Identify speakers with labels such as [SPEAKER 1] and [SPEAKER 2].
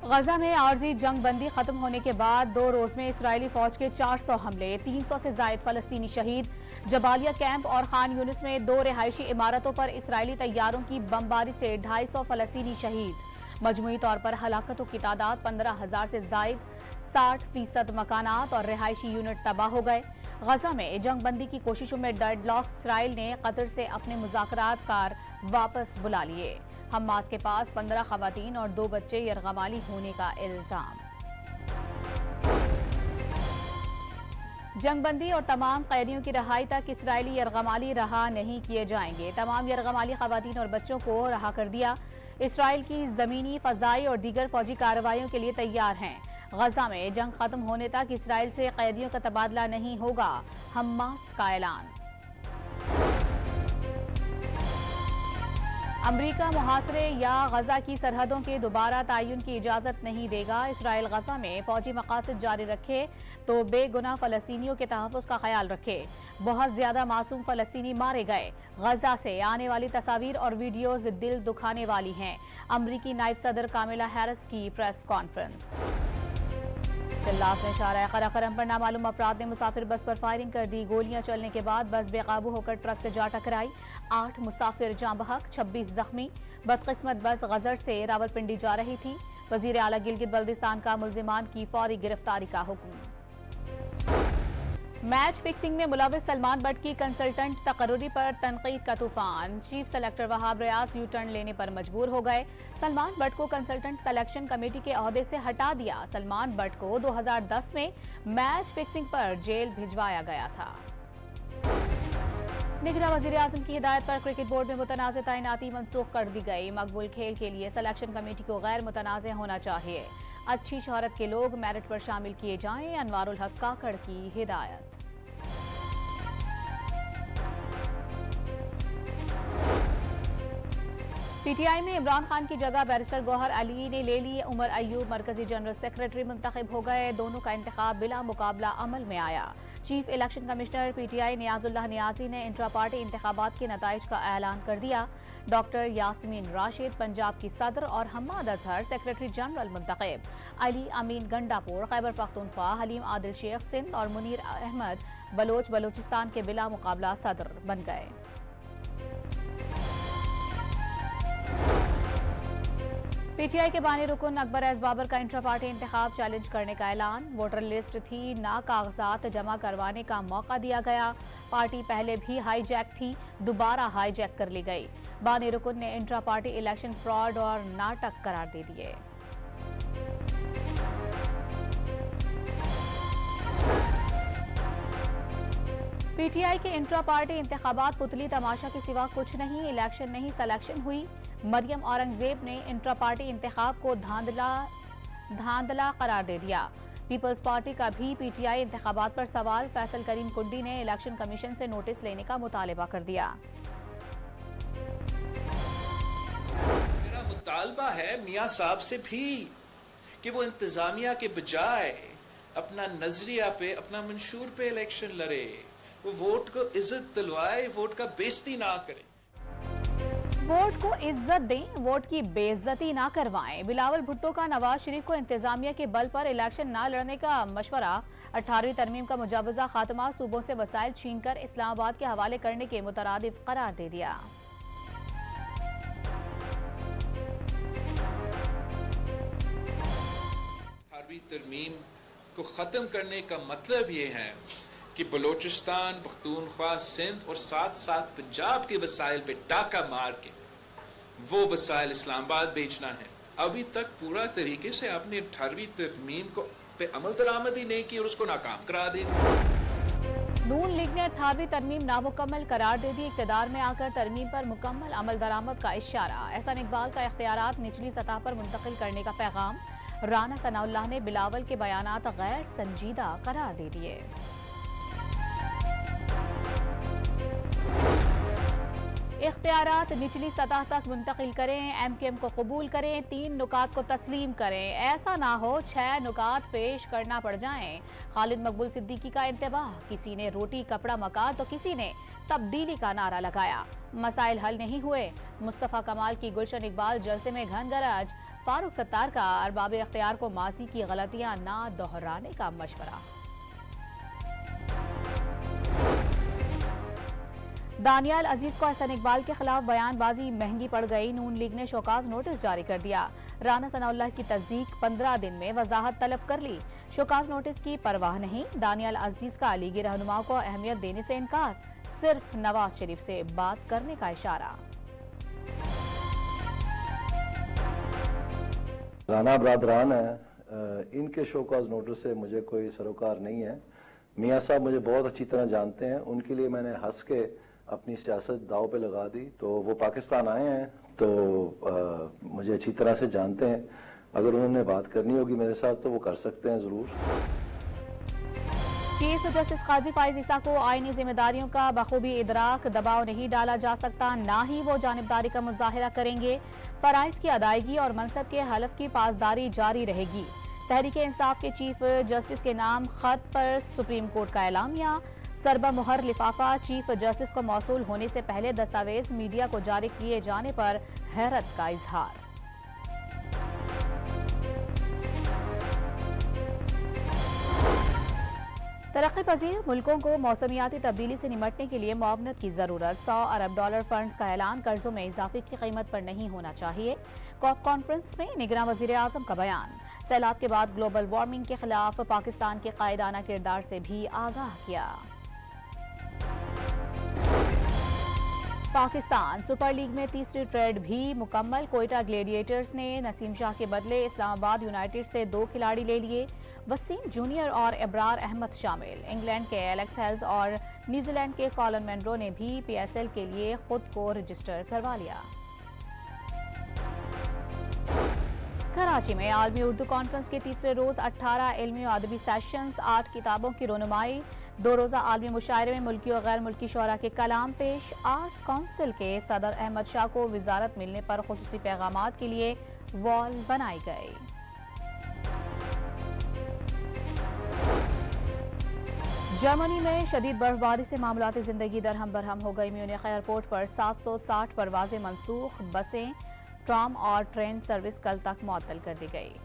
[SPEAKER 1] गजा में आर्जी जंग बंदी खत्म होने के बाद 2 रोज में इसराइली फौज के 400 हमले, 300 से जायद फलस्तीनी शहीद। जबालिया कैंप और खान यूनिस में 2 रिहायशी इमारतों पर इसराइली तैयारों की बमबारी से 250 फलस्तीनी शहीद। मजमूई तौर पर हलाकतों की तादाद 15,000 से जायद, 60% मकानात और रिहायशी यूनिट तबाह हो गए। गजा में जंग बंदी की कोशिशों में डेडलॉक, इसराइल ने कतर से अपने मुज़ाकरातकार वापस बुला लिए। हमास के पास 15 खवातीन और 2 बच्चे यरगमाली होने का इल्जाम। जंगबंदी और तमाम कैदियों की रहाई तक इसराइली यरगमाली रहा नहीं किए जाएंगे। तमाम यरगमाली खवातीन और बच्चों को रहा कर दिया। इसराइल की जमीनी, फजाई और दीगर फौजी कार्रवाइयों के लिए तैयार हैं। गजा में जंग खत्म होने तक इसराइल से कैदियों का तबादला नहीं होगा, हमास का ऐलान। अमरीका मुहासरे या गजा की सरहदों के दोबारा तयन की इजाजत नहीं देगा। इसराइल गजा में फौजी मकासद जारी रखे तो बेगुनाह फलस्तीनियों के तहफ़्फ़ुज़ का ख्याल रखे। बहुत ज्यादा मासूम फलस्तीनी मारे गए। गजा से आने वाली तस्वीर और वीडियोज दिल दुखाने वाली हैं। अमरीकी नायब सदर कामिला हैरिस की प्रेस कॉन्फ्रेंस। चिल्लास में शारा कराकरम पर नामालूम अफराद ने मुसाफिर बस पर फायरिंग कर दी। गोलियां चलने के बाद बस बेकाबू होकर ट्रक से जा टकराई। 8 मुसाफिर जाँ बहक, 26 जख्मी। बदकिस्मत बस गजर से रावलपिंडी जा रही थी। वजीर आला गिलगित बल्दिस्तान का मुल्जिमान की फौरी गिरफ्तारी का हुक्म। मैच फिक्सिंग में मुलविस सलमान बट की कंसल्टेंट तकर्रुरी पर तनकीद का तूफान। Chief selector Wahab Riaz U turn लेने पर मजबूर हो गए। सलमान बट को कंसल्टेंट सिलेक्शन कमेटी के ओहदे से हटा दिया। सलमान बट को 2010 में मैच फिक्सिंग पर जेल भिजवाया गया था। निगरान वजीर आजम की हिदायत पर क्रिकेट बोर्ड में मुतनाज़ तैनाती मनसूख कर दी गई। मकबूल खेल के लिए सिलेक्शन कमेटी को गैर मुतनाज़ होना चाहिए। अच्छी शोहरत के लोग मेरिट पर शामिल किए जाएं, अनवारुल हक काकड़ की हिदायत। पीटीआई में इमरान खान की जगह बैरिस्टर गौहर अली ने ले ली। उमर अयूब मरकजी जनरल सेक्रेटरी मुंतखब हो गए। दोनों का इंतखाब बिला मुकाबला अमल में आया। Chief election commissioner PTI Niazullah Niazi ने इंट्रा पार्टी इंतखाबात के नताइज का ऐलान कर दिया। डॉक्टर यास्मीन राशिद पंजाब की सदर और हम्माद अजहर सेक्रेटरी जनरल मुंतखब। अली अमीन गंडापुर खैबर पख्तूनख्वा, हलीम आदिल शेख सिंध और मुनीर अहमद बलोच बलोचिस्तान के बिला मुकाबला सदर बन गए। पीटीआई के बानी रुकन अकबर एस बाबर का इंट्रा पार्टी इंतखाब चैलेंज करने का ऐलान। वोटर लिस्ट थी ना, कागजात जमा करवाने का मौका दिया गया। पार्टी पहले भी हाईजैक थी, दोबारा हाईजैक कर ली गई। बानी रुकन ने इंट्रा पार्टी इलेक्शन फ्रॉड और नाटक करार दे दिए। पीटीआई के इंट्रा पार्टी इंतखाबात पुतली तमाशा के सिवा कुछ नहीं। इलेक्शन नहीं सिलेक्शन हुई। मरियम औरंगजेब ने इंट्रा पार्टी इंतखाब को धांधला करार दे दिया। पीपल्स पार्टी का भी पीटीआई इंतखाबात पर सवाल। फैसल करीम कुंडी ने इलेक्शन कमीशन से नोटिस लेने का मुतालबा कर दिया।
[SPEAKER 2] मेरा मुतालबा है मियां साहब से भी कि वो इंतजामिया के बजाय अपना नजरिया पे, अपना मंशूर पे इलेक्शन लड़े। वो वोट को इज्जत दिलवाए, वोट का बेइज्जती ना करे।
[SPEAKER 1] वोट को इज्जत दें, वोट की बेइज्जती ना करवाएं। बिलावल भुट्टो का नवाज शरीफ को इंतजामिया के बल पर इलेक्शन ना लड़ने का मशवरा। 18वीं तरमीम का मुजावजा खात्मा, सूबों से वसाइल छीनकर इस्लामाबाद के हवाले करने के मुतरादिफ करार दे दिया।
[SPEAKER 2] 18वीं तरमीम को खत्म करने का मतलब ये है कि बलोचिस्तान, पख्तूनख्वा, सिंध और साथ साथ पंजाब के वसाइल पे टाका मार के वो वसाइल इस्लामाबाद बेचना है। अभी तक पूरा तरीके से आपने 18वीं तरमीम को पे अमल दरामद ही नहीं की और उसको नाकाम करा दी।
[SPEAKER 1] नून लीग ने 18वीं तरमीम नामुकम्मल करार दे दी। इक़्तिदार में आकर तरमीम पर मुकम्मल अमल दरामद का इशारा। एहसान इकबाल का इख्तियारात निचली सतह पर मुंतकिल करने का पैगाम। राना सनाउल्लाह ने बिलावल के बयानात गैर संजीदा करार दे दिए। इख्तियारात निचली सतह तक मुंतकिल करें, MKM को कबूल करें, 3 नुकात को तस्लीम करें, ऐसा ना हो 6 नुकात पेश करना पड़ जाएं। खालिद मकबूल सिद्दीकी का इंतबाह, किसी ने रोटी कपड़ा मकान तो किसी ने तब्दीली का नारा लगाया। मसाइल हल नहीं हुए, मुस्तफ़ा कमाल की गुलशन इकबाल जलसे में घन गरज, फारूक सत्तार का अरबाब इख्तियार को माजी की गलतियां ना दोहराने का मशवरा। दानियाल अजीज को हसन इकबाल के खिलाफ बयानबाजी महंगी पड़ गई, नून लीग ने शोकाज नोटिस जारी कर दिया। राना सनाउल्लाह की तस्दीक 15 दिन में वजाहत तलब कर ली। शोकाज नोटिस की परवाह नहीं, दानियाल अजीज का लीगी रहनुमाओं को अहमियत देने से इनकार, सिर्फ नवाज शरीफ से बात करने का इशारा।
[SPEAKER 3] राना बरादरान है, इनके शोकाज नोटिस से मुझे कोई सरोकार नहीं है। मियाँ साहब मुझे बहुत अच्छी तरह जानते हैं, उनके लिए मैंने हंस के अपनी सियासत दाव पे लगा दी। तो वो पाकिस्तान आए हैं तो मुझे अच्छी तरह से जानते हैं। अगर उन्होंने बात करनी होगी मेरे साथ तो वो कर सकते हैं जरूर।
[SPEAKER 1] चीफ जस्टिस काजी फाइज ईसा को आईनी जिम्मेदारियों का बखूबी इदराक, दबाव नहीं डाला जा सकता, ना ही वो जानिबदारी का मुजाहिरा करेंगे। फराइज की अदायगी और मनसब के हलफ की पासदारी जारी रहेगी। तहरीक इंसाफ के चीफ जस्टिस के नाम खत पर सुप्रीम कोर्ट का एलामिया। सरबा मुहर लिफाफा चीफ जस्टिस को मौसूल होने से पहले दस्तावेज मीडिया को जारी किए जाने पर हैरत का इजहार। तरक्की पजीर मुल्कों को मौसमियाती तब्दीली से निमटने के लिए मुआवनत की जरूरत। $100 अरब फंड्स का ऐलान, कर्जों में इजाफे की कीमत पर नहीं होना चाहिए। कॉप कॉन्फ्रेंस में निगरान वजीर आजम का बयान। सैलाब के बाद ग्लोबल वार्मिंग के खिलाफ पाकिस्तान के कायदाना किरदार से भी आगाह किया। पाकिस्तान सुपर लीग में तीसरी ट्रेड भी मुकम्मल। कोयटा ग्लेडिएटर्स ने नसीम शाह के बदले इस्लामाबाद यूनाइटेड से 2 खिलाड़ी ले लिए। वसीम जूनियर और इब्रार अहमद शामिल। इंग्लैंड के एलेक्स हेल्स और न्यूजीलैंड के कॉलन मेंड्रो ने भी PSL के लिए खुद को रजिस्टर करवा लिया। कराची में आलमी उर्दू कॉन्फ्रेंस के तीसरे रोज 18 इल्मी और अदबी सेशंस, 8 किताबों की रोनुमाई। 2 रोजा आलमी मुशायरे में मुल्की और गैर मुल्की शोरा के कलाम पेश। आर्ट्स काउंसिल के सदर अहमद शाह को वजारत मिलने पर खुसूसी पैगामात के लिए वॉल बनाई गई। जर्मनी में शदीद बर्फबारी से मामलाती जिंदगी दरहम बरहम हो गई। म्यूनिख एयरपोर्ट पर 760 परवाजें मनसूख, बसें, ट्राम और ट्रेन सर्विस कल तक मुअत्तल कर दी गई।